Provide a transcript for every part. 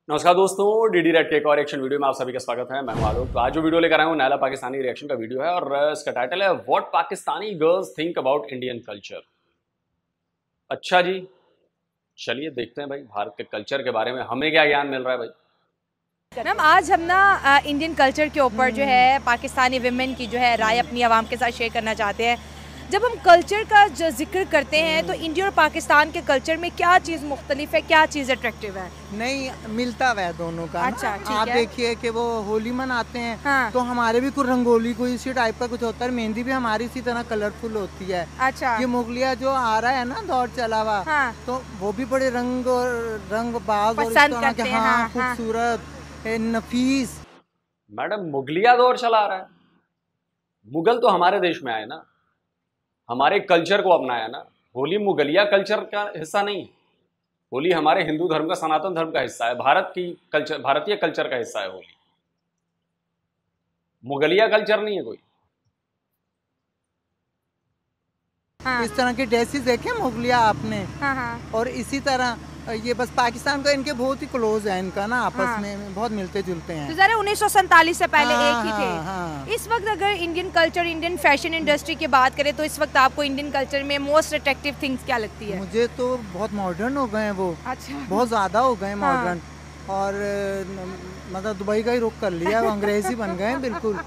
नमस्कार दोस्तों, DD red के एक और एक्शन वीडियो में आप सभी का स्वागत है। मैं हूं आलोक। तो आज जो वीडियो लेकर आया हूं नायला पाकिस्तानी रिएक्शन का वीडियो है और इसका टाइटल है what Pakistani girls think about Indian culture. अच्छा जी, चलिए देखते हैं भाई भारत के कल्चर के बारे में हमें क्या ज्ञान मिल रहा है भाई। मैम आज हम ना इंडियन कल्चर के ऊपर जो है पाकिस्तानी विमेन की जो है राय अपनी आवाम के साथ शेयर करना चाहते हैं। जब हम कल्चर का जो जिक्र करते हैं तो इंडिया और पाकिस्तान के कल्चर में क्या चीज़ मुख्तलिफ है, क्या चीज़ अट्रैक्टिव है? नहीं, मिलता हुआ है दोनों का। अच्छा, ठीक आप है। देखिए कि वो होली मनाते हैं। हाँ। तो हमारे भी कुछ रंगोली कोई इसी टाइप का कुछ होता है, मेहंदी भी हमारी इसी तरह कलरफुल होती है। अच्छा। ये मुगलिया जो आ रहा है ना दौर चला हुआ, हाँ। तो वो भी बड़े रंग बाज और इस पसंद तरह के, करते हैं, हाँ, हाँ, हाँ। खूबसूरत नफीस। मैडम मुगलिया दौर चला आ रहा है। मुगल तो हमारे देश में आए ना, हमारे कल्चर को अपनाया ना। होली मुगलिया कल्चर का हिस्सा नहीं, होली हमारे हिंदू धर्म का, सनातन धर्म का हिस्सा है, भारतीय कल्चर का हिस्सा है होली। मुगलिया कल्चर नहीं है कोई। हाँ। इस तरह के ड्रेसेस देखे मुगलिया आपने। हाँ हाँ। और इसी तरह ये बस पाकिस्तान का इनके बहुत ही क्लोज है, इनका ना आपस हाँ। में बहुत मिलते जुलते हैं। तो ज़रा 1947 से पहले हाँ, एक ही थे। हाँ, हाँ। इस वक्त अगर Indian culture, Indian fashion industry की बात करें तो इस वक्त आपको इंडियन कल्चर में मोस्ट अट्रैक्टिव थिंग्स क्या लगती है? मुझे तो बहुत मॉडर्न हो गए हैं वो। अच्छा। बहुत ज़्यादा हो गए हाँ। मॉडर्न। और मतलब दुबई का ही रुख कर लिया, वो अंग्रेजी बन गए हैं बिल्कुल।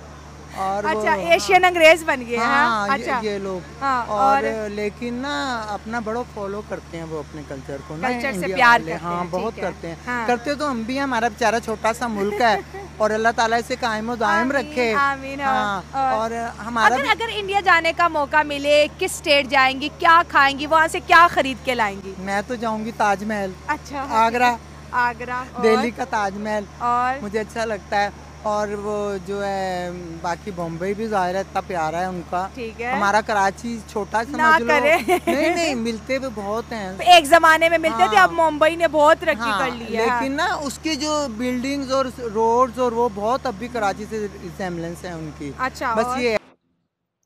और अच्छा, एशियन अंग्रेज बन गए। हाँ, अच्छा। ये लोग। हाँ, और लेकिन ना अपना बड़ा फॉलो करते हैं वो अपने कल्चर को ना, कल्चर से इंडिया प्यार वाले। करते हाँ, हैं, बहुत ठीक है। करते हैं। हाँ। करते तो हम भी हैं, हमारा बेचारा छोटा सा मुल्क है और अल्लाह ताला इसे कायम और दायम आमीन, रखे। आमीन। हाँ, और हमारा अगर इंडिया जाने का मौका मिले, किस स्टेट जाएंगी, क्या खाएंगी, वहाँ से क्या खरीद के लाएंगी? मैं तो जाऊंगी ताजमहल, अच्छा। आगरा, आगरा, दिल्ली का ताजमहल और मुझे अच्छा लगता है। और वो जो है बाकी बॉम्बे भी ज़ाहिर है, इतना प्यारा है उनका। ठीक है। हमारा कराची छोटा ना समझ लो। करे। नहीं नहीं, मिलते भी बहुत हैं। एक जमाने में मिलते थे, हाँ। अब मुंबई ने बहुत तरक्की हाँ, कर ली है। लेकिन ना उसकी जो बिल्डिंग्स और रोड्स और वो बहुत अब भी कराची से रिसेम्बलेंस है उनकी। अच्छा, बस और? ये है।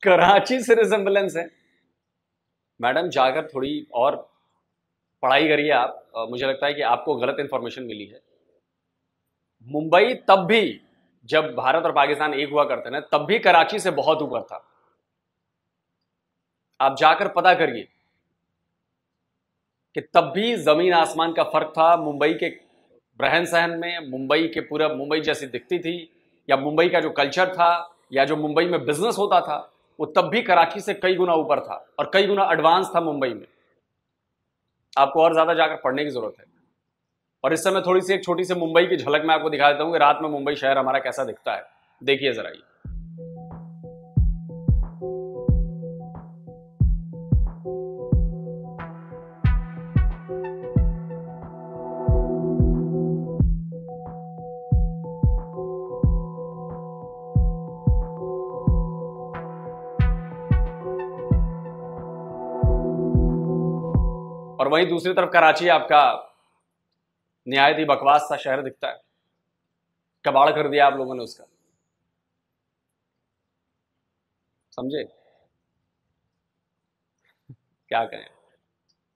कराची से रिजेम्बलेंस है। मैडम जाकर थोड़ी और पढ़ाई करिए आप। मुझे लगता है कि आपको गलत इंफॉर्मेशन मिली है। मुंबई तब भी, जब भारत और पाकिस्तान एक हुआ करते ना, तब भी कराची से बहुत ऊपर था। आप जाकर पता करिए कि तब भी जमीन आसमान का फर्क था। मुंबई के रहन सहन में, मुंबई के पूरा मुंबई जैसी दिखती थी, या मुंबई का जो कल्चर था, या जो मुंबई में बिजनेस होता था, वो तब भी कराची से कई गुना ऊपर था और कई गुना एडवांस था मुंबई में। आपको और ज्यादा जाकर पढ़ने की जरूरत है। और इस समय थोड़ी सी एक छोटी सी मुंबई की झलक मैं आपको दिखा देता हूं कि रात में मुंबई शहर हमारा कैसा दिखता है। देखिए जरा ये। और वहीं दूसरी तरफ कराची आपका निहायत ही बकवास सा शहर दिखता है। कबाड़ कर दिया आप लोगों ने उसका, समझे? क्या कहें।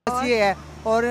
बस ये है। और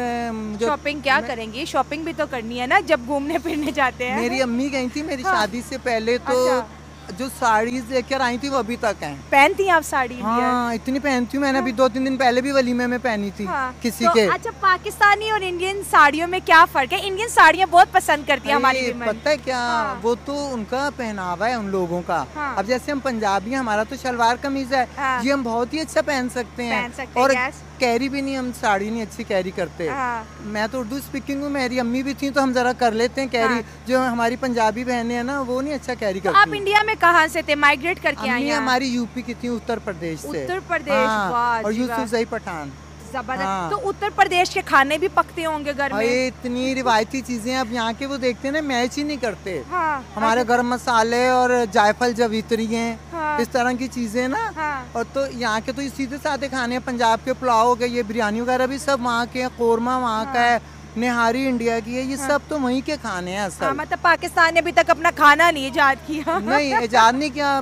जो शॉपिंग क्या करेंगी? शॉपिंग भी तो करनी है ना जब घूमने फिरने जाते हैं। मेरी अम्मी गई थी मेरी हाँ। शादी से पहले, तो अच्छा। जो साड़ीज लेकर आई थी वो अभी तक हैं। पहनती हैं आप साड़ी? हाँ, इतनी पहनती हूँ। मैंने अभी 2-3 दिन पहले भी वलीमे में पहनी थी। हाँ। किसी तो के। अच्छा, पाकिस्तानी और इंडियन साड़ियों में क्या फर्क है? इंडियन साड़ियाँ बहुत पसंद करती है हमारी अरे, women। पता है क्या? हाँ। वो तो उनका पहनावा है उन लोगों का। हाँ। अब जैसे हम पंजाबी हैं, हमारा तो शलवार कमीज है। हाँ। ये हम बहुत ही अच्छा पहन सकते हैं। पहन सकते हैं, और yes। कैरी भी नहीं, हम साड़ी नहीं अच्छी कैरी करते। हाँ। मैं तो उर्दू स्पीकिंग हूँ, मेरी अम्मी भी थी तो हम जरा कर लेते हैं कैरी। हाँ। जो हमारी पंजाबी बहनें हैं ना, वो नहीं अच्छा कैरी तो करती। आप इंडिया में कहाँ से थे? माइग्रेट करके आई अम्मी हैं? हमारी यूपी की थी, उत्तर प्रदेश से। उत्तर प्रदेश, हाँ, वाह और जी वाह। यूसुफजई पठान। जबरदस्त। हाँ। तो उत्तर प्रदेश के खाने भी पकते होंगे घर में? अरे इतनी रिवायती चीजें अब यहाँ के वो देखते हैं ना, मैच ही नहीं करते। हाँ। हमारे गरम मसाले और जायफल जवित्री हैं, हाँ। इस तरह की चीजें ना। हाँ। और तो यहाँ के तो ये सीधे साधे खाने हैं। पंजाब के पुलाव हो गए, ये बिरयानी वगैरह भी सब वहाँ के हैं। कोरमा वहाँ का है, निहारी इंडिया की है। ये सब तो वहीं के खाने हैं हाँ, असल। मतलब पाकिस्तान ने अभी तक अपना खाना नहीं इजाद किया। नहीं, इजाद नहीं किया।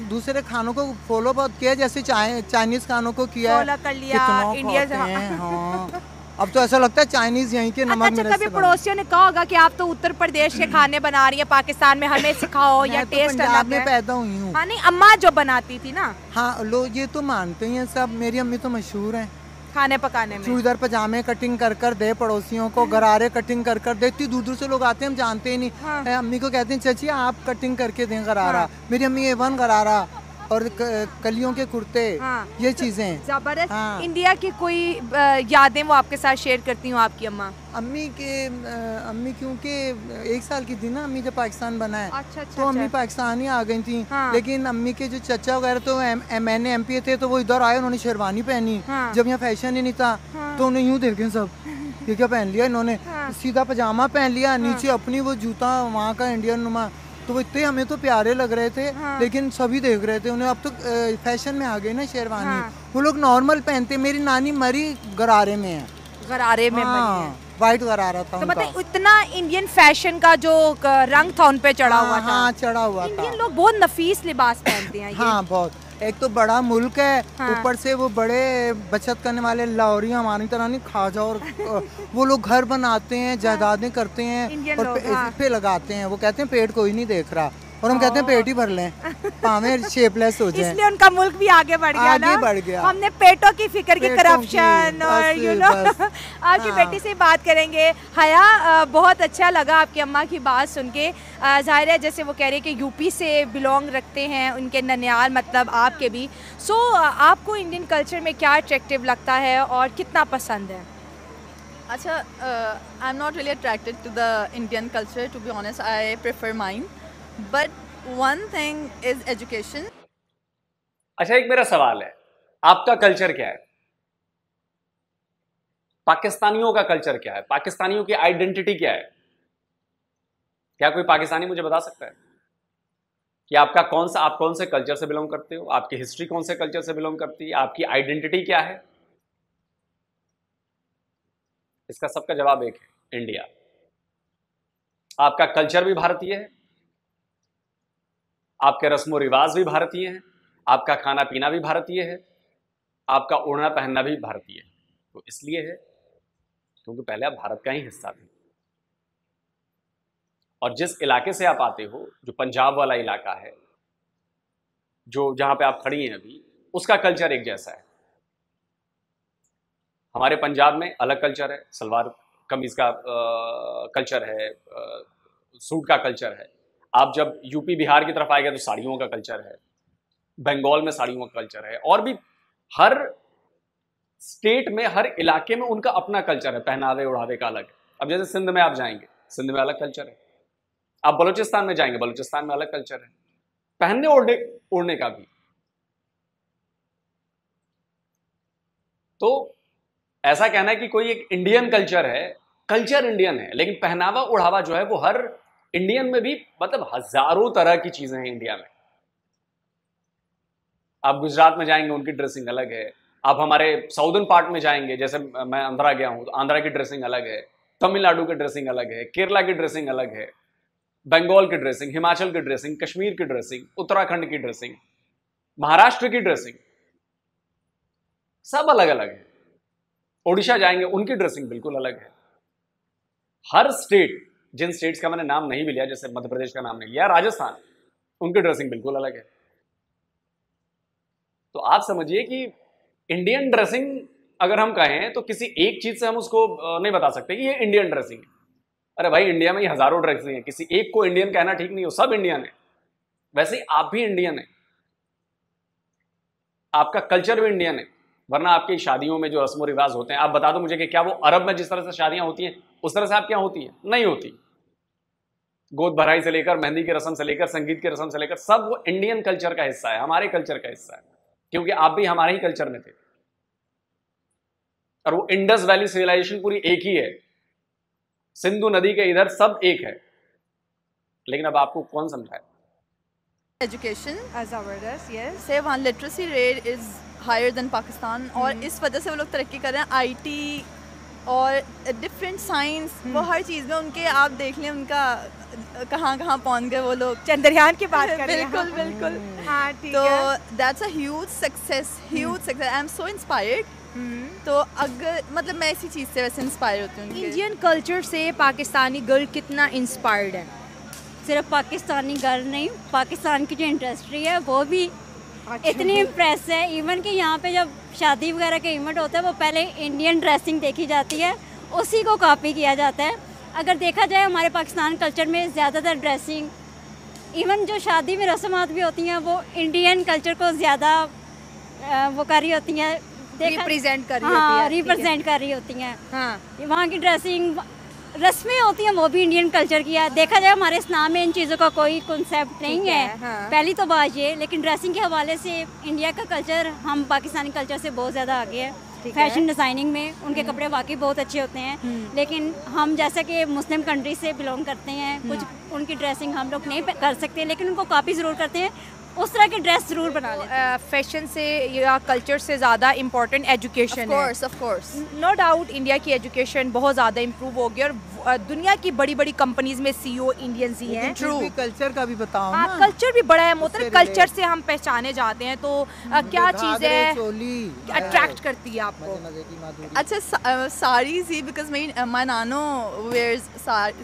दूसरे खानों को फॉलो बहुत किया, जैसे चाइनीज खानों को किया है। फॉलो कर लिया, कितनों इंडिया खाते हैं, हाँ। अब तो ऐसा लगता है चाइनीज यहीं के नमक मिर्च कभी पड़ोसियों ने कहा होगा कि आप तो उत्तर प्रदेश के खाने बना रही है पाकिस्तान में, हमें सिखाओ या टेस्ट पंजाब में पैदा हुई हूँ। हाँ नहीं, अम्मा जो बनाती थी ना। हाँ लोग ये तो मानते हैं सब, मेरी अम्मी तो मशहूर है खाने पकाने में। चूड़ीदार पजामे कटिंग कर कर दे पड़ोसियों को, गरारे कटिंग कर कर दे। इतनी दूर दूर से लोग आते हैं, हम जानते ही नहीं। हाँ। अम्मी को कहते हैं चाची आप कटिंग करके दें गरारा। हाँ। मेरी अम्मी A1 गरारा और कलियों के कुर्ते। हाँ। ये चीजें जबरदस्त। हाँ। इंडिया की कोई यादें वो आपके साथ शेयर करती हूँ आपकी अम्मा? अम्मी क्योंकि 1 साल की थी ना अम्मी जब पाकिस्तान बना है। अच्छा, तो अम्मी पाकिस्तान ही आ गई थी। हाँ। लेकिन अम्मी के जो चचा वगैरह तो मैंने MP थे, तो वो इधर आए, उन्होंने शेरवानी पहनी। हाँ। जब यहाँ फैशन ही नहीं था। हाँ। तो उन्हें यूँ देखें सब ये क्या पहन लिया इन्होंने। हाँ। सीधा पजामा पहन लिया, नीचे अपनी वो जूता वहाँ का इंडियन नुमा, तो वो इतने हमें तो प्यारे लग रहे थे। हाँ। लेकिन सभी देख रहे थे उन्हें। अब तो फैशन में आ गए ना शेरवानी। हाँ। वो लोग नॉर्मल पहनते। मेरी नानी मरी गरारे में है। गरारे में हाँ, वाइट गरारा था। तो मतलब इतना इंडियन फैशन का जो रंग था उन पे चढ़ा हुआ था। हाँ, चढ़ा हुआ था। इंडियन लोग बहुत नफीस लिबास पहनते हैं। हाँ बहुत। एक तो बड़ा मुल्क है, ऊपर से वो बड़े बचत करने वाले लाहौरी हमारी तरह नहीं खाजा, और वो लोग घर बनाते हैं, जायदादें करते हैं और पे लगाते हैं। वो कहते हैं पेट कोई नहीं देख रहा, और हम कहते हैं पेट ही भर लें, पावे शेपलेस हो जाए। इसलिए उनका मुल्क भी आगे बढ़ गया ना। बढ़ गया। हमने पेटों की फिक्र की, करप्शन और यू नो। आपकी बेटी से बात करेंगे। हया, बहुत अच्छा लगा आपकी अम्मा की बात सुन के। जाहिर है जैसे वो कह रहे हैं कि यूपी से बिलोंग रखते हैं, उनके ननियाल मतलब आपके भी। सो आपको इंडियन कल्चर में क्या अट्रैक्टिव लगता है और कितना पसंद है? अच्छा, I am not really attracted to the Indian culture, to be honest. I prefer mine, but one thing is education. अच्छा, एक मेरा सवाल है, आपका कल्चर क्या है? पाकिस्तानियों का कल्चर क्या है? पाकिस्तानियों की आइडेंटिटी क्या है? क्या कोई पाकिस्तानी मुझे बता सकता है कि आप कौन से कल्चर से बिलोंग करते हो? आपकी हिस्ट्री कौन से कल्चर से बिलोंग करती है? आपकी आइडेंटिटी क्या है? इसका सबका जवाब एक है, इंडिया। आपका कल्चर भी भारतीय है, आपके रस्मो रिवाज भी भारतीय हैं, आपका खाना पीना भी भारतीय है, आपका ओढ़ना पहनना भी भारतीय है। तो इसलिए है क्योंकि पहले आप भारत का ही हिस्सा थे। और जिस इलाके से आप आते हो, जो पंजाब वाला इलाका है, जो जहां पे आप खड़ी हैं अभी, उसका कल्चर एक जैसा है। हमारे पंजाब में अलग कल्चर है, सलवार कमीज का कल्चर है, सूट का कल्चर है। आप जब यूपी बिहार की तरफ आएंगे तो साड़ियों का कल्चर है, बंगाल में साड़ियों का कल्चर है, और भी हर स्टेट में, हर इलाके में उनका अपना कल्चर है, पहनावे ओढ़ावे का अलग। अब जैसे सिंध में आप जाएंगे, सिंध में अलग कल्चर है। आप बलूचिस्तान में जाएंगे, बलूचिस्तान में अलग कल्चर है, पहनने ओढ़ने का भी। तो ऐसा कहना है कि कोई एक इंडियन कल्चर है, कल्चर इंडियन है, लेकिन पहनावा ओढ़ावा जो है वो हर इंडियन में भी, मतलब हजारों तरह की चीजें हैं इंडिया में। आप गुजरात में जाएंगे, उनकी ड्रेसिंग अलग है। आप हमारे साउदर्न पार्ट में जाएंगे, जैसे मैं आंध्रा गया हूं, तो आंध्रा की ड्रेसिंग अलग है, तमिलनाडु की ड्रेसिंग अलग है, केरला की ड्रेसिंग अलग है, बंगाल की ड्रेसिंग, हिमाचल की ड्रेसिंग, कश्मीर की ड्रेसिंग, उत्तराखंड की ड्रेसिंग, महाराष्ट्र की ड्रेसिंग, सब अलग अलग है। ओडिशा जाएंगे, उनकी ड्रेसिंग बिल्कुल अलग है। हर स्टेट, जिन स्टेट्स का मैंने नाम नहीं भी लिया, जैसे मध्य प्रदेश का नाम नहीं लिया, राजस्थान, उनकी ड्रेसिंग बिल्कुल अलग है। तो आप समझिए कि इंडियन ड्रेसिंग अगर हम कहें तो किसी एक चीज से हम उसको नहीं बता सकते कि ये इंडियन ड्रेसिंग है। अरे भाई, इंडिया में ही हजारों ड्रेसिंग है, किसी एक को इंडियन कहना ठीक नहीं हो, सब इंडियन है। वैसे ही आप भी इंडियन है, आपका कल्चर भी इंडियन है। वरना आपकी शादियों में जो रस्मो रिवाज होते हैं, आप बता दो मुझे कि क्या वो अरब में जिस तरह से शादियां होती हैं उस तरह से आप क्या होती है? नहीं होती। गोद भराई से लेकर, मेहंदी की रस्म से लेकर, संगीत की रस्म से लेकर, सब वो इंडियन कल्चर का हिस्सा है, हमारे कल्चर का हिस्सा है, क्योंकि आप भी हमारे ही कल्चर में थे। और वो इंडस वैली सिविलाइजेशन पूरी एक ही है, सिंधु नदी के इधर सब एक है। लेकिन अब आपको कौन समझाए? एजुकेशन, से वहाँ literacy rate is higher than Pakistan, और इस वजह से वो लोग तरक्की कर रहे हैं। आईटी और डिफरेंट साइंस, वो हर चीज़ में उनके, आप देख लें उनका कहाँ कहाँ पहुँच गए वो लोग। चंद्रयान की बात कर रहे हैं। बिल्कुल। हाँ, ठीक है। तो that's a huge success, huge success. I am so inspired तो अगर मतलब मैं इसी चीज़ से वैसे इंस्पायर होती हूँ। इंडियन कल्चर से पाकिस्तानी गर्ल कितना इंस्पायर्ड है? सिर्फ पाकिस्तानी गर्ल नहीं, पाकिस्तान की जो इंडस्ट्री है वो भी इतनी इम्प्रेस है। इवन कि यहाँ पे जब शादी वगैरह के इवेंट होता है वो पहले इंडियन ड्रेसिंग देखी जाती है, उसी को कॉपी किया जाता है। अगर देखा जाए हमारे पाकिस्तान कल्चर में ज़्यादातर ड्रेसिंग, इवन जो शादी में रस्मात भी होती हैं वो इंडियन कल्चर को ज़्यादा वो कर रही होती हैं, रिप्रेजेंट कर रही हाँ, होती है। रिप्रेजेंट कर रही होती हैं। हाँ, वहाँ की ड्रेसिंग, रस्में होती हैं वो भी इंडियन कल्चर की है। देखा जाए हमारे इस्लाम में इन चीज़ों का कोई कॉन्सेप्ट नहीं है। हाँ। पहली तो बात ये, लेकिन ड्रेसिंग के हवाले से इंडिया का कल्चर हम पाकिस्तानी कल्चर से बहुत ज़्यादा आगे है। फैशन डिज़ाइनिंग में उनके कपड़े वाकई बहुत अच्छे होते हैं, लेकिन हम जैसा कि मुस्लिम कंट्री से बिलोंग करते हैं, कुछ उनकी ड्रेसिंग हम लोग नहीं कर सकते, लेकिन उनको कॉपी ज़रूर करते हैं, उस तरह की ड्रेस ज़रूर बना लेते हैं। फैशन से या कल्चर से ज़्यादा इम्पोर्टेंट एजुकेशन है। Of course no doubt India की एजुकेशन बहुत ज़्यादा इम्प्रूव हो गई और दुनिया की बड़ी बड़ी कंपनीज में सीईओ इंडियंस ही हैं। ट्रू, कल्चर का भी बताओ हाँ, ना। कल्चर भी बड़ा है मोहतरम, कल्चर से हम पहचाने जाते हैं। तो क्या चीज़ है अट्रैक्ट करती है आपको? अच्छा, साड़ीज ही, बिकॉज मेरी माय नानो वेयर्स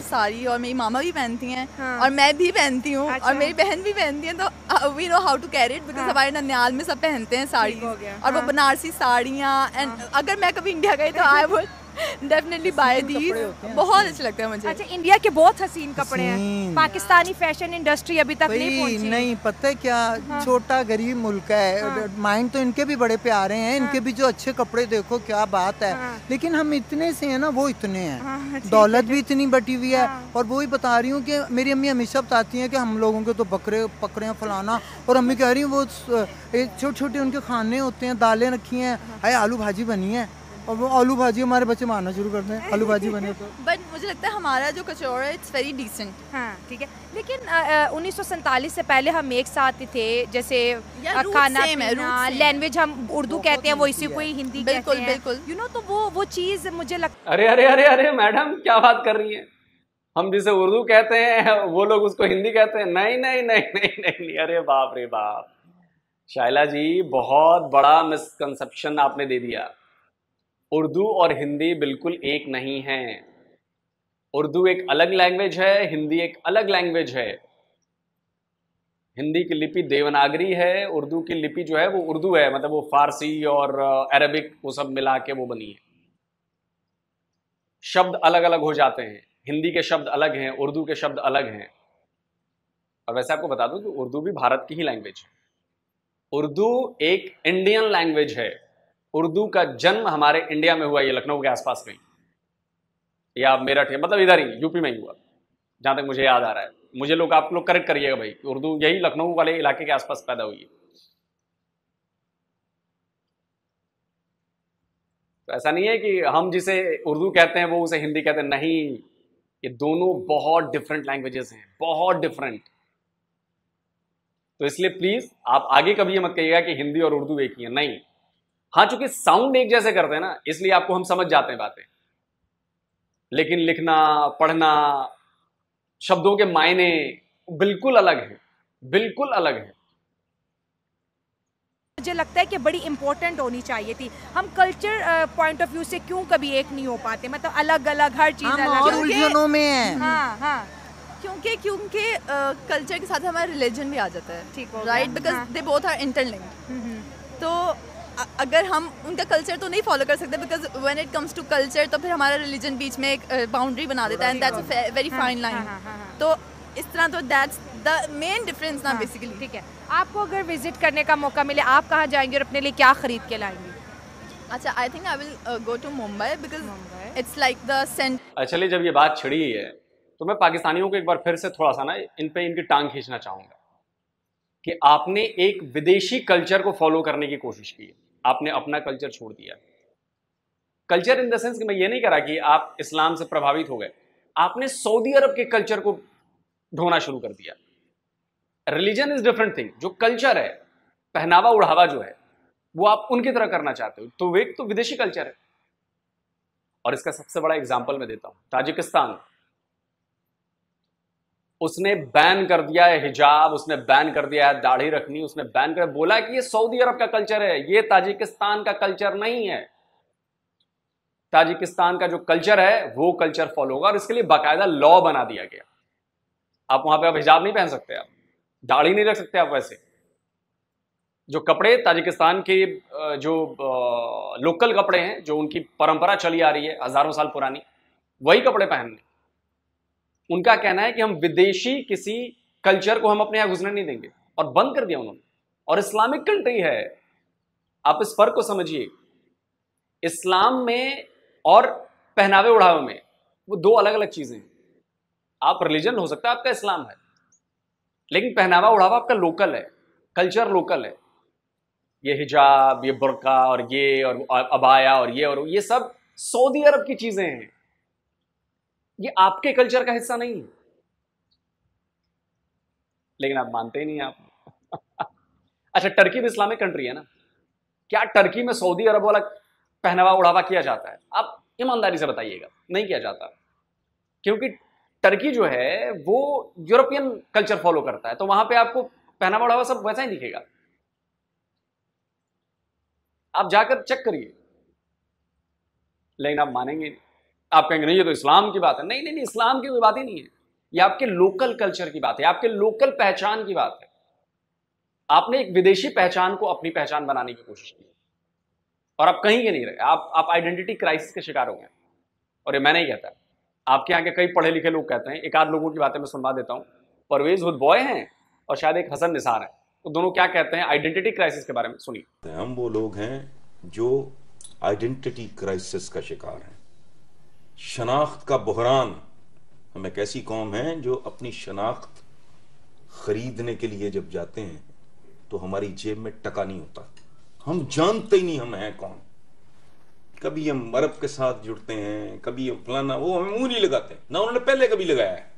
साड़ी और मेरी मामा भी पहनती हैं। हाँ। और मैं भी पहनती हूँ। अच्छा। और मेरी बहन भी पहनती है, तो we know how to carry it, because हमारे ननियाल में सब पहनते हैं साड़ी। हो गया। और वो हाँ। बनारसी साड़ियाँ। एंड अगर मैं कभी इंडिया गई तो I would definitely buy these. बहुत अच्छा लगता है मुझे। अच्छा, इंडिया के बहुत हसीन कपड़े हैं, हसीन। पाकिस्तानी फैशन इंडस्ट्री अभी तक नहीं भाई पहुंची। नहीं, पता है क्या, छोटा गरीब मुल्क है। माइंड तो इनके भी बड़े प्यारे हैं, इनके भी जो अच्छे कपड़े देखो क्या बात है। लेकिन हम इतने से हैं ना, वो इतने हैं, दौलत भी इतनी बटी हुई है। और वो ही बता रही हूँ कि मेरी अम्मी हमेशा बताती हैं कि हम लोगों के तो बकरे पकड़े फलाना, और अम्मी कह रही हैं वो छोटे छोटे उनके खाने होते हैं, दालें रखी हैं, अरे आलू भाजी बनी है, और वो आलू भाजी हमारे बच्चे मारना शुरू करते हैं, आलू भाजी बने तो। बट मुझे लगता है हमारा जो कचौड़ा है इट्स वेरी डिसेंट। हाँ, ठीक है। लेकिन 1947 से पहले हम एक साथ ही थे, जैसे roots खाना same है, पीना, roots same। लैंग्वेज हम उर्दू कहते हैं, वो इसी को ही हिंदी बिल्कुल, कहते हैं। बिल्कुल। यू नो, तो वो चीज़ मुझे लगता अरे अरे अरे अरे मैडम, क्या बात कर रही हैं? हम जिसे उर्दू कहते हैं वो लोग उसको हिंदी कहते हैं। नहीं नहीं नहीं नहीं नहीं, नहीं। अरे बाप रे बाप, शाइला जी बहुत बड़ा मिसकंसेप्शन आपने दे दिया। उर्दू और हिंदी बिल्कुल एक नहीं है। उर्दू एक अलग लैंग्वेज है, हिंदी एक अलग लैंग्वेज है। हिंदी की लिपि देवनागरी है, उर्दू की लिपि जो है वो उर्दू है, मतलब वो फारसी और अरबिक वो सब मिला के वो बनी है। शब्द अलग अलग हो जाते हैं, हिंदी के शब्द अलग हैं, उर्दू के शब्द अलग हैं। और वैसे आपको बता दूं कि उर्दू भी भारत की ही लैंग्वेज है। उर्दू एक इंडियन लैंग्वेज है। उर्दू का जन्म हमारे इंडिया में हुआ, ये लखनऊ के आसपास में, या मेरठ है, मतलब इधर ही यूपी में ही हुआ, जहां तक मुझे याद आ रहा है। मुझे लोग, आप लोग करेक्ट करिएगा भाई, उर्दू यही लखनऊ वाले इलाके के आसपास पैदा हुई है। तो ऐसा नहीं है कि हम जिसे उर्दू कहते हैं वो उसे हिंदी कहते हैं, नहीं, ये दोनों बहुत डिफरेंट लैंग्वेजेस हैं, बहुत डिफरेंट। तो इसलिए प्लीज आप आगे कभी ये मत कहिएगा कि हिंदी और उर्दू एक ही है, नहीं। हाँ, चूंकि साउंड एक जैसे करते हैं ना, इसलिए आपको हम समझ जाते हैं बातें, लेकिन लिखना पढ़ना, शब्दों के मायने बिल्कुल अलग हैं, बिल्कुल अलग हैं। मुझे लगता है कि बड़ी इंपॉर्टेंट होनी चाहिए थी। हम कल्चर पॉइंट ऑफ व्यू से क्यों कभी एक नहीं हो पाते, मतलब अलग अलग हर चीज़ अलग और उलझनों में है। हाँ हाँ, क्योंकि कल्चर के साथ हमारा रिलीजन भी आ जाता है, ठीक हो राइट, गया। Because they both are interlinked. तो अगर हम उनका कल्चर तो नहीं फॉलो कर सकते, because when it comes to culture तो फिर हमारा रिलीजन बीच में एक बाउंड्री बना देता है, and that's a very fine line. तो इस तरह तो दैट्स द मेन डिफरेंस ना बेसिकली। ठीक है, आपको अगर विजिट करने का मौका मिले, आप कहाँ जाएंगे और अपने लिए क्या खरीद के लाएंगे? अच्छा, I think I will go to Mumbai, because it's like the centre. चलिए, जब ये बात छिड़ी है तो मैं पाकिस्तानियों को एक बार फिर से थोड़ा सा ना इन पे इनकी टांग खींचना चाहूंगा कि आपने एक विदेशी कल्चर को फॉलो करने की कोशिश की है, आपने अपना कल्चर छोड़ दिया। कल्चर इन द सेंस कि मैं ये नहीं कह रहा कि आप इस्लाम से प्रभावित हो गए, आपने सऊदी अरब के कल्चर को ढोना शुरू कर दिया। रिलीजन इज डिफरेंट थिंग, जो कल्चर है, पहनावा उढ़ावा जो है, वो आप उनकी तरह करना चाहते हो, तो वो एक तो विदेशी कल्चर है। और इसका सबसे बड़ा एग्जाम्पल मैं देता हूं, ताजिकिस्तान, उसने बैन कर दिया है हिजाब, उसने बैन कर दिया है दाढ़ी रखनी, उसने बैन कर बोला कि ये सऊदी अरब का कल्चर है, ये ताजिकिस्तान का कल्चर नहीं है। ताजिकिस्तान का जो कल्चर है वो कल्चर फॉलो होगा, और इसके लिए बाकायदा लॉ बना दिया गया। आप वहां पे आप हिजाब नहीं पहन सकते, आप दाढ़ी नहीं रख सकते, आप वैसे जो कपड़े ताजिकिस्तान के जो लोकल कपड़े हैं, जो उनकी परंपरा चली आ रही है हजारों साल पुरानी, वही कपड़े पहनने। उनका कहना है कि हम विदेशी किसी कल्चर को हम अपने यहां घुसने नहीं देंगे, और बंद कर दिया उन्होंने। और इस्लामिक कंट्री है, आप इस फर्क को समझिए। इस्लाम में और पहनावे उड़ावे में वो दो अलग अलग चीजें हैं। आप रिलीजन हो सकता है आपका इस्लाम है, लेकिन पहनावा उड़ावा आपका लोकल है, कल्चर लोकल है। ये हिजाब, ये बुर्का और ये और अबाया और ये सब सऊदी अरब की चीजें हैं, ये आपके कल्चर का हिस्सा नहीं है। लेकिन आप मानते ही नहीं आप। अच्छा, टर्की भी इस्लामिक कंट्री है ना, क्या टर्की में सऊदी अरब वाला पहनावा उड़ावा किया जाता है? आप ईमानदारी से बताइएगा, नहीं किया जाता, क्योंकि टर्की जो है वो यूरोपियन कल्चर फॉलो करता है, तो वहां पे आपको पहनावा उड़ावा सब वैसा ही दिखेगा। आप जाकर चेक करिए, लेकिन आप मानेंगे नहीं। आप कहेंगे नहीं ये तो इस्लाम की बात है। नहीं नहीं नहीं, इस्लाम की कोई बात ही नहीं है, ये आपके लोकल कल्चर की बात है, आपके लोकल पहचान की बात है। आपने एक विदेशी पहचान को अपनी पहचान बनाने की कोशिश की, और आप कहीं के नहीं रहे। आप आइडेंटिटी क्राइसिस के शिकार हो गए। और ये मैं नहीं कहता, आपके यहाँ के कई पढ़े लिखे लोग कहते हैं। एक आध लोगों की बातें मैं सुनवा देता हूँ। परवेज हुद बॉय हैं और शायद एक हसन निसार है, तो दोनों क्या कहते हैं आइडेंटिटी क्राइसिस के बारे में, सुनिए। हम वो लोग हैं जो आइडेंटिटी क्राइसिस का शिकार हैं, शनाख्त का बहरान। हम एक ऐसी कौम है जो अपनी शनाख्त खरीदने के लिए जब जाते हैं तो हमारी जेब में टका नहीं होता, हम जानते ही नहीं हम हैं कौन। कभी हम अरब के साथ जुड़ते हैं, कभी हम फलाना, वो हमें मुंह नहीं लगाते ना, उन्होंने पहले कभी लगाया है।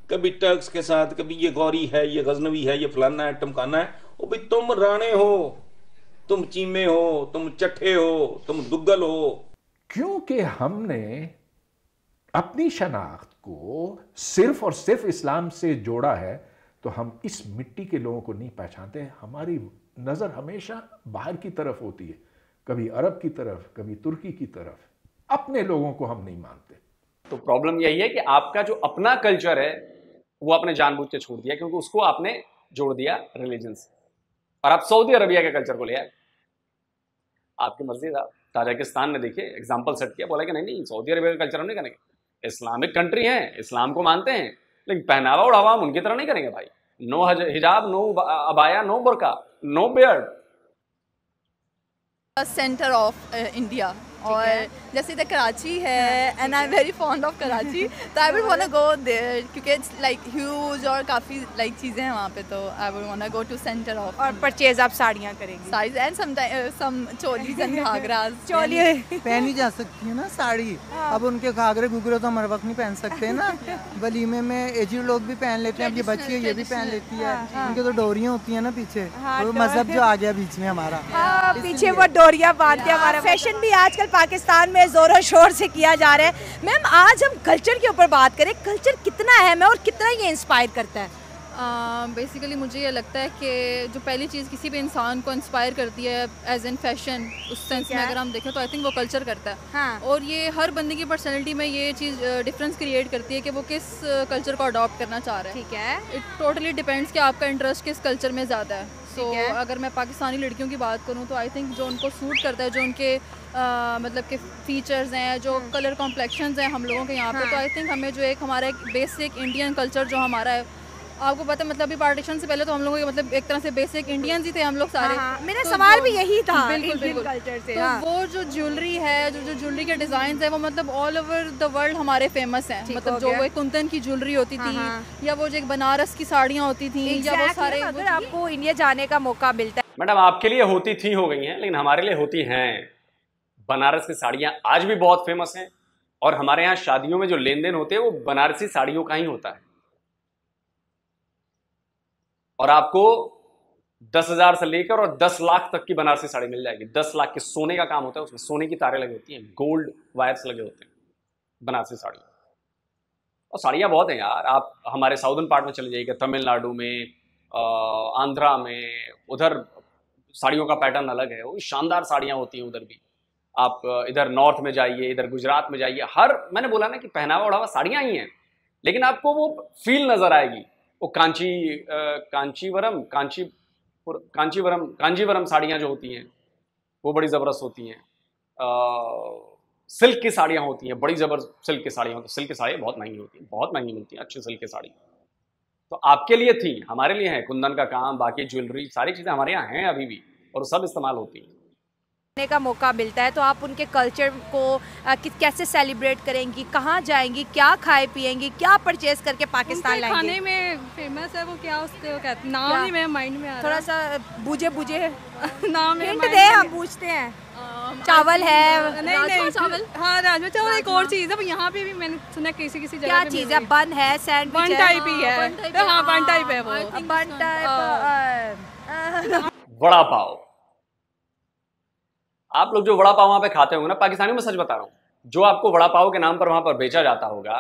कभी टर्क्स के साथ, कभी ये गौरी है, ये गजनवी है, ये फलाना है, टमकाना है। वो भाई तुम राणे हो, तुम चीमे हो, तुम चट्ठे हो, तुम दुग्गल हो। क्योंकि हमने अपनी शनाख्त को सिर्फ और सिर्फ इस्लाम से जोड़ा है, तो हम इस मिट्टी के लोगों को नहीं पहचानते। हमारी नजर हमेशा बाहर की तरफ होती है, कभी अरब की तरफ, कभी तुर्की की तरफ। अपने लोगों को हम नहीं मानते। तो प्रॉब्लम यही है कि आपका जो अपना कल्चर है वो आपने जानबूझ के छोड़ दिया, क्योंकि उसको आपने जोड़ दिया रिलीजन से, और आप सऊदी अरबिया के कल्चर को ले आए। आपकी मर्जी था। ताजिकिस्तान ने देखिए एग्जाम्पल सेट किया, बोला कि नहीं नहीं सऊदी अरबिया का कल्चर हम नहीं करेंगे, इस्लामिक कंट्री है, इस्लाम को मानते हैं, लेकिन पहनावा उड़ावा हम उनकी तरह नहीं करेंगे भाई। No hijab, no abaya, no burqa, no beard. Centre of India, और जैसे इधर कराची है, and I am very fond of Karachi, तो I would want to go there, क्योंकि इट्स लाइक ह्यूज और काफ़ी लाइक चीज़ें हैं वहाँ पे, तो I would want to go to centre of. और परचेज आप साड़ियाँ करेंगी? Saris and some cholis and ghagharas. Choli पहनी जा सकती है ना साड़ी। अब उनके घाघरे घुघरे तो हम हर वक्त नहीं पहन सकते ना। वलीमे में एजेड लोग भी पहन लेते हैं, अब ये बच्ची है ये भी पहन लेती है। उनके तो डोरियाँ होती है ना पीछे, वो मजहब जो आ गया बीच में हमारा, पीछे वो डोरियाँ बांधते हैं। हमारा फैशन भी आजकल पाकिस्तान में जोरों शोर से किया जा रहा है। मैम, आज हम कल्चर के ऊपर बात करें, कल्चर कितना अहम है और कितना ये इंस्पायर करता है? बेसिकली मुझे ये लगता है कि जो पहली चीज़ किसी भी इंसान को इंस्पायर करती है एज एन फैशन, उस सेंस में अगर हम देखें तो आई थिंक वो कल्चर करता है। हाँ। और ये हर बंदे की पर्सनैलिटी में ये चीज़ डिफरेंस क्रिएट करती है कि वो किस कल्चर को अडॉप्ट करना चाह रहा है। ठीक है। इट टोटली डिपेंड्स कि आपका इंटरेस्ट किस कल्चर में ज़्यादा है। सो अगर मैं पाकिस्तानी लड़कियों की बात करूँ तो आई थिंक जो उनको सूट करता है, जो उनके मतलब के फीचर्स हैं, जो कलर कॉम्प्लेक्शंस हैं हम लोगों के यहाँ पे, तो आई थिंक हमें जो एक हमारा एक बेसिक इंडियन कल्चर जो हमारा है, आपको पता है मतलब अभी पार्टीशन से पहले तो हम लोगों के मतलब एक तरह से बेसिक इंडियंस ही थे हम लोग सारे। मेरा सवाल भी यही था। बिल्कुल बिल्कुल कल्चर से। तो वो जो ज्वेलरी है, जो ज्वेलरी के डिजाइन है, वो मतलब ऑल ओवर द वर्ल्ड हमारे फेमस हैं। मतलब जो वो एक कुंदन की ज्वेलरी होती थी, या वो जो एक बनारस की साड़ियाँ होती थी, या वो सारे। अगर आपको इंडिया जाने का मौका मिलता है। मैडम, आपके लिए होती थी हो गई हैं, लेकिन हमारे लिए होती हैं। बनारस की साड़ियाँ आज भी बहुत फेमस हैं, और हमारे यहाँ शादियों में जो लेन देन होते हैं वो बनारसी साड़ियों का ही होता है। और आपको 10,000 से लेकर और 10 लाख तक की बनारसी साड़ी मिल जाएगी। 10 लाख के सोने का काम होता है, उसमें सोने की तारें लगी होती हैं, गोल्ड वायर्स लगे होते हैं बनारसी साड़ी। और साड़ियाँ बहुत हैं यार। आप हमारे साउदर्न पार्ट में चले जाइएगा, तमिलनाडु में, आंध्रा में, उधर साड़ियों का पैटर्न अलग है, वो शानदार साड़ियाँ होती हैं उधर भी। आप इधर नॉर्थ में जाइए, इधर गुजरात में जाइए, हर, मैंने बोला ना कि पहनावा ओढ़ावा साड़ियाँ ही हैं, लेकिन आपको वो फील नजर आएगी। वो कांचीवरम साड़ियाँ जो होती हैं वो बड़ी ज़बरदस्त होती हैं। सिल्क की साड़ियाँ होती हैं, बड़ी ज़बरदस्त सिल्क की साड़ियाँ होती हैं। सिल्क की साड़ियाँ बहुत महंगी होती हैं, बहुत महंगी मिलती हैं अच्छी सिल्क की साड़ी। तो आपके लिए थी, हमारे लिए है, कुंदन का काम, बाकी ज्वेलरी, सारी चीज़ें हमारे यहाँ हैं अभी भी, और सब इस्तेमाल होती हैं। का मौका मिलता है तो आप उनके कल्चर को कैसे सेलिब्रेट करेंगी, कहाँ जाएंगी, क्या खाए पिएंगी, क्या परचेज करके पाकिस्तान लाएंगी? खाने में फेमस है वो क्या, उसको कहते हैं, नाम नहीं मेरे माइंड में आ रहा, थोड़ा सा बुझे नाम हिंट दे, हम पूछते हैं। चावल है? नहीं चावल, हाँ राजमा चावल एक और चीज़ है यहाँ पे भी मैंने सुना किसी जगह। क्या चीज़ है? बन है, सैंडविच बन टाइप ही है, हाँ बन टाइप है वो, बन टाइप। वड़ा पाव, आप लोग जो वड़ा पाव वहाँ पे खाते होंगे ना, पाकिस्तानी में सच बता रहा हूँ, जो आपको वड़ा पाव के नाम पर वहाँ पर बेचा जाता होगा,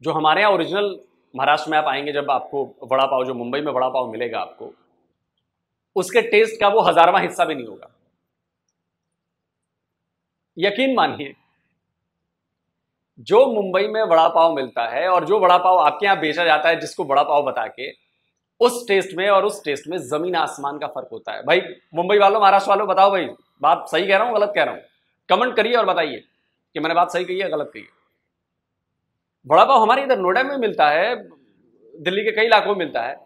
जो हमारे यहाँ ओरिजिनल महाराष्ट्र में आप आएंगे, जब आपको वड़ा पाव, जो मुंबई में वड़ा पाव मिलेगा आपको, उसके टेस्ट का वो 1000वां हिस्सा भी नहीं होगा। यकीन मानिए, जो मुंबई में वड़ा पाव मिलता है और जो वड़ा पाव आपके यहाँ बेचा जाता है जिसको वड़ा पाव बता के, उस टेस्ट में और उस टेस्ट में जमीन आसमान का फर्क होता है। भाई मुंबई वालों, महाराष्ट्र वालों, बताओ भाई बात सही कह रहा हूं गलत कह रहा हूं? कमेंट करिए और बताइए कि मैंने बात सही कही है गलत कही है। वड़ा पाव हमारे इधर नोएडा में मिलता है, दिल्ली के कई इलाकों में मिलता है,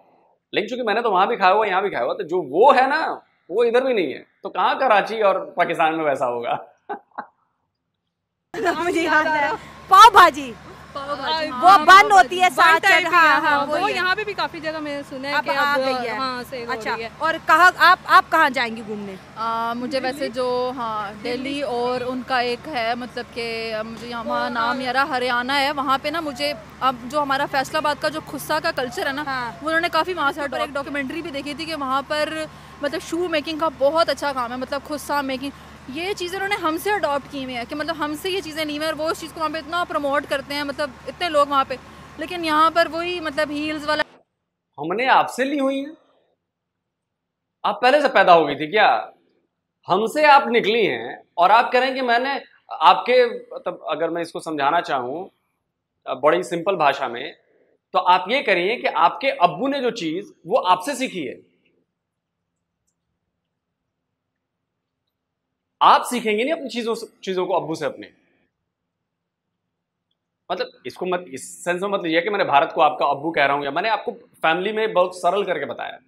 लेकिन चूंकि मैंने तो वहां भी खाया हुआ, यहाँ भी खाया हुआ, तो जो वो है ना वो इधर भी नहीं है, तो कहाँ कराची और पाकिस्तान में वैसा होगा? मुझे याद है पाव भाजी, वो बन होती है साथ, वो यहाँ पे भी काफी जगह मैंने सुना है कि आ गई है। हाँ सही अच्छा, है। और कहाँ आप कहाँ जाएंगी घूमने? मुझे वैसे जो, हाँ दिल्ली, और उनका एक है, मतलब कि मुझे यहाँ नाम यार हरियाणा है, वहाँ पे ना मुझे अब जो हमारा फैसलाबाद का जो खुस्सा का कल्चर है ना, वो उन्होंने काफ़ी वहाँ से एक डॉक्यूमेंट्री भी देखी थी कि वहाँ पर मतलब शू मेकिंग का बहुत अच्छा काम है, मतलब खुस्सा मेकिंग, ये चीज़ें उन्होंने हमसे अडॉप्ट की हुई है कि मतलब हमसे ये चीज़ें नहीं है, और वो उस चीज़ को वहाँ पे इतना प्रमोट करते हैं, मतलब इतने लोग वहाँ पे, लेकिन यहाँ पर वही मतलब हील्स वाला हमने आपसे ली हुई है। आप पहले से पैदा हो गई थी क्या? हमसे आप निकली हैं और आप कह रहे हैं कि मैंने आपके, मतलब अगर मैं इसको समझाना चाहूँ बड़ी सिंपल भाषा में, तो आप ये करिए कि आपके अब्बू ने जो चीज़ वो आपसे सीखी है, आप सीखेंगे नहीं अपनी चीजों को अब्बू से अपने। मतलब इसको मत इस सेंस में मत लीजिए कि मैंने भारत को आपका अब्बू कह रहा हूं, या मैंने आपको फैमिली में बहुत सरल करके बताया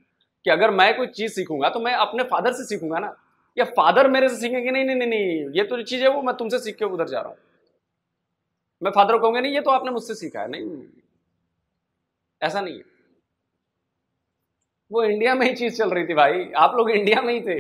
कि अगर मैं कोई चीज सीखूंगा तो मैं अपने फादर से सीखूंगा ना, या फादर मेरे से सीखेंगे नहीं नहीं नहीं नहीं ये तो जो चीज है वो मैं तुमसे सीख के उधर जा रहा हूं। मैं फादर को कहूंगा नहीं ये तो आपने मुझसे सीखा है, नहीं ऐसा नहीं है। वो इंडिया में ही चीज चल रही थी भाई, आप लोग इंडिया में ही थे।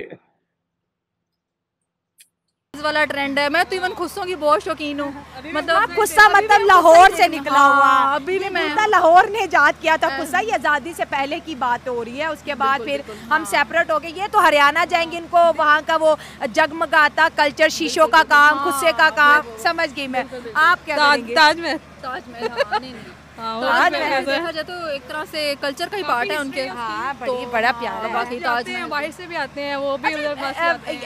वाला ट्रेंड है, मैं तो इवन खुस्सों की बहुत शौकीन हूँ, मतलब खुस्सा मतलब लाहौर से निकला हुआ, अभी भी मैं लाहौर ने इजाद किया था खुस्सा, ये आज़ादी से पहले की बात हो रही है, उसके बाद फिर हम सेपरेट हो गए। ये तो हरियाणा जाएंगे, इनको वहाँ का वो जगमगाता कल्चर, शीशों का काम, खुस्से का काम, समझ गई मैं। आप क्या करेंगे? ताजमहल देखा जाए तो एक तरह से कल्चर का ही पार्ट है उनके। हाँ, बड़ा प्यारा है। बाकी ताजमहल बाहर से भी आते हैं, वो भी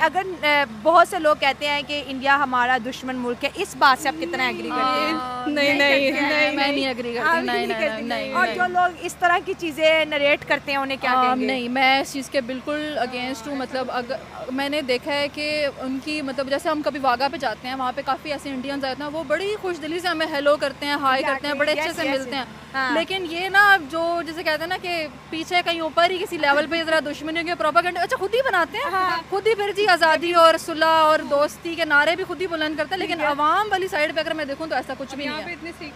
अगर बहुत से लोग कहते हैं कि इंडिया हमारा दुश्मन मुल्क है, इस बात से आप कितना एग्री करते हैं? नहीं मैं नहीं एग्री करती, नहीं। और जो लोग इस तरह की चीज़ें नरेट करते हैं उन्हें क्या कहेंगे? नहीं, मैं इस चीज़ के बिल्कुल अगेंस्ट हूँ। मतलब अगर मैंने देखा है कि उनकी, मतलब जैसे हम कभी वाघा पे जाते हैं, वहाँ पे काफ़ी ऐसे इंडियंस आते हैं, वो बड़ी खुश दिली से हमें हेलो करते हैं, हाई करते हैं, बड़े अच्छे से मिलते हैं। लेकिन ये ना जो जैसे कहते हैं ना कि पीछे कहीं ऊपर ही किसी लेवल पे जरा दुश्मनियों के प्रोपेगेंडा अच्छा खुद ही बनाते हैं, खुद ही फिर जी आज़ादी और सुलह और दोस्ती के नारे भी खुद ही बुलंद करते हैं, लेकिन अवाम वाली साइड पे अगर मैं देखूँ तो ऐसा कुछ भी नहीं है। इतनी सिख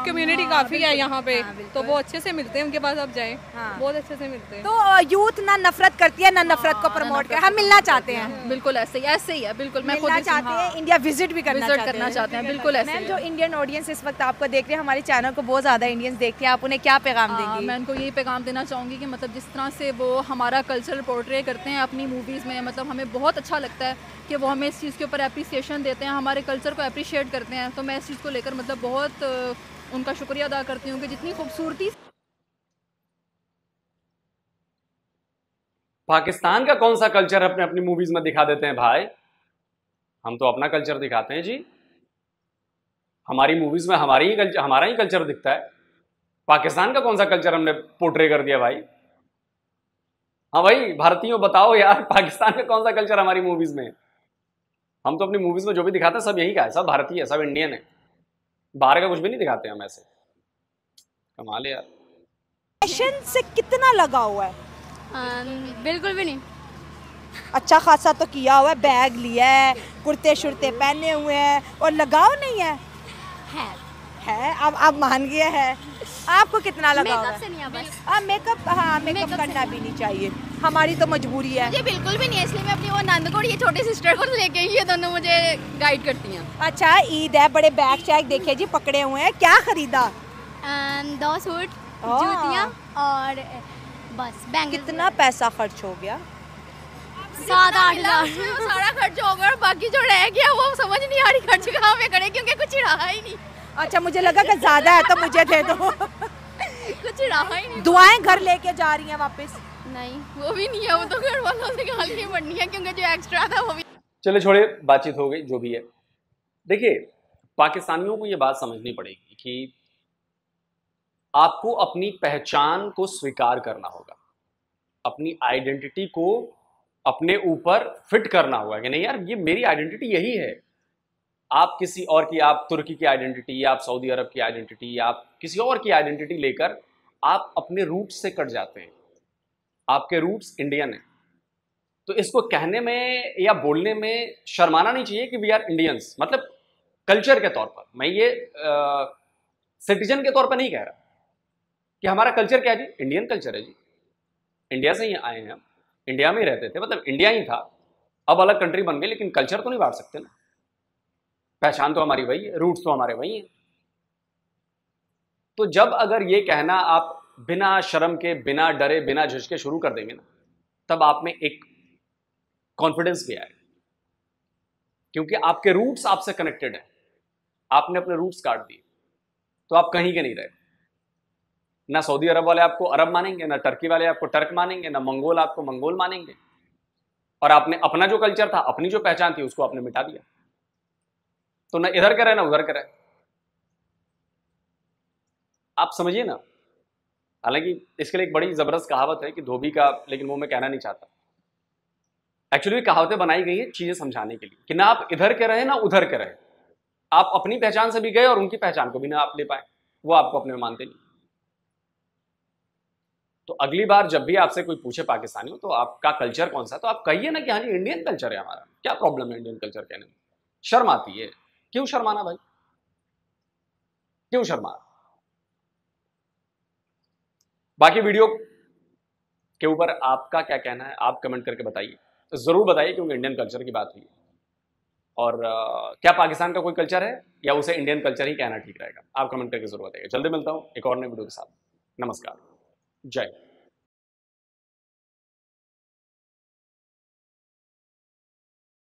कम्युनिटी काफ़ी है यहाँ पे, तो वो अच्छे से मिलते हैं, उनके पास आप जाए बहुत अच्छे से मिलते हैं। तो यूथ ना नफरत करती है ना नफरत को प्रमोट करती है, हम मिलना चाहते हैं। बिल्कुल ऐसे ही है, बिल्कुल मैं मिलना चाहते हैं, इंडिया विजिट भी करना चाहते हैं, बिल्कुल ऐसे। जो इंडियन ऑडियंस इस वक्त आपको देख रहे हैं, हमारे चैनल को बहुत ज़्यादा इंडियंस देखते हैं, आप उन्हें क्या पैगाम देंगी? मैं उनको यही पैगाम देना चाहूँगी कि मतलब जिस तरह से वो हमारा कल्चर पोर्ट्रे करते हैं अपनी मूवीज़ में, मतलब हमें बहुत अच्छा लगता है कि वो हमें इस चीज़ के ऊपर एप्रिसिएशन देते हैं, हमारे कल्चर को अप्रिशिएट करते हैं। तो मैं इस चीज़ को लेकर मतलब बहुत उनका शुक्रिया अदा करती हूँ कि जितनी खूबसूरती। पाकिस्तान का कौन सा कल्चर अपने अपनी मूवीज में दिखा देते हैं भाई? हम तो अपना कल्चर दिखाते हैं जी। हमारी मूवीज में हमारा ही कल्चर दिखता है। पाकिस्तान का कौन सा कल्चर हमने पोर्ट्रे कर दिया भाई? हाँ भाई भारतीयों बताओ यार, पाकिस्तान का कौन सा कल्चर हमारी मूवीज में? हम तो अपनी मूवीज में जो भी दिखाते हैं सब यही का है, सब भारतीय है, सब इंडियन है, बाहर का कुछ भी नहीं दिखाते हम ऐसे। कमाल है यार। फैशन से कितना लगा हुआ है? बिल्कुल भी नहीं। अच्छा खासा तो किया हुआ है, बैग लिया है, कुर्ते शुर्ते पहने हुए हैं, और लगाव नहीं है? है अब मान गया है। आपको कितना लगा हुआ है? से नहीं है बस। मेकअप करना भी नहीं चाहिए, हमारी तो मजबूरी है। मुझे बिल्कुल भी नहीं है, इसलिए मैं अपनी वो नंद को, ये छोटी सिस्टर को लेके, ये दोनों मुझे गाइड करती हैं। अच्छा ईद है, बड़े बैग शैग देखिए जी पकड़े हुए हैं, क्या खरीदा? 2 सूट, जूतियाँ और बस बैंगल। कितना पैसा खर्च हो गया? 7-8 हज़ार सारा खर्च हो गया, और बाकी जो रह गया वो समझ नहीं आ रही खर्च कहाँ पे करे, क्योंकि कुछ रहा ही नहीं। अच्छा मुझे लगा कि ज्यादा है तो मुझे दे दो। कुछ रहा ही नहीं। दुआएं घर लेके जा रही हैं वापस? नहीं वो भी नहीं है, वो तो घर वालों से गालियां पड़नी है, क्योंकि जो एक्स्ट्रा था वो भी। चले छोड़े, बातचीत हो गई, जो भी है। देखिए पाकिस्तानियों को ये बात समझनी पड़ेगी कि आपको अपनी पहचान को स्वीकार करना होगा, अपनी आइडेंटिटी को अपने ऊपर फिट करना होगा कि नहीं यार ये मेरी आइडेंटिटी यही है। आप किसी और की, आप तुर्की की आइडेंटिटी, आप सऊदी अरब की आइडेंटिटी, आप किसी और की आइडेंटिटी लेकर आप अपने रूट्स से कट जाते हैं। आपके रूट्स इंडियन हैं, तो इसको कहने में या बोलने में शर्माना नहीं चाहिए कि वी आर इंडियंस। मतलब कल्चर के तौर पर, मैं ये सिटीजन के तौर पर नहीं कह रहा कि हमारा कल्चर क्या है जी, इंडियन कल्चर है जी। इंडिया से ही आए हैं हम, इंडिया में ही रहते थे, मतलब इंडिया ही था, अब अलग कंट्री बन गई, लेकिन कल्चर तो नहीं बांट सकते ना। पहचान तो हमारी वही है, रूट्स तो हमारे वही हैं। तो जब अगर ये कहना आप बिना शर्म के, बिना डरे, बिना झिझके शुरू कर देंगे ना, तब आप में एक कॉन्फिडेंस भी आए, क्योंकि आपके रूट्स आपसे कनेक्टेड हैं। आपने अपने रूट्स काट दिए तो आप कहीं के नहीं रहे। ना सऊदी अरब वाले आपको अरब मानेंगे, ना टर्की वाले आपको टर्क मानेंगे, ना मंगोल आपको मंगोल मानेंगे, और आपने अपना जो कल्चर था, अपनी जो पहचान थी, उसको आपने मिटा दिया। तो ना इधर के रहे ना उधर के रहे। आप समझिए ना। हालांकि इसके लिए एक बड़ी जबरदस्त कहावत है कि धोबी का, लेकिन वो मैं कहना नहीं चाहता। एक्चुअली कहावतें बनाई गई है चीजें समझाने के लिए कि ना आप इधर के रहे ना उधर के रहे। आप अपनी पहचान से भी गए और उनकी पहचान को भी ना आप ले पाए, वो आपको अपने में मानते नहीं। तो अगली बार जब भी आपसे कोई पूछे पाकिस्तानी हो तो आपका कल्चर कौन सा, तो आप कहिए ना कि हाँ जी इंडियन कल्चर है हमारा। क्या प्रॉब्लम है इंडियन कल्चर कहने में? शर्म आती है? क्यों शर्माना भाई, क्यों शर्माना? बाकी वीडियो के ऊपर आपका क्या कहना है आप कमेंट करके बताइए, तो जरूर बताइए, क्योंकि इंडियन कल्चर की बात हुई है। और क्या पाकिस्तान का कोई कल्चर है या उसे इंडियन कल्चर ही कहना ठीक रहेगा? आप कमेंट करके जरूर बताइए। जल्दी मिलता हूं एक और नए वीडियो के साथ। नमस्कार, जय।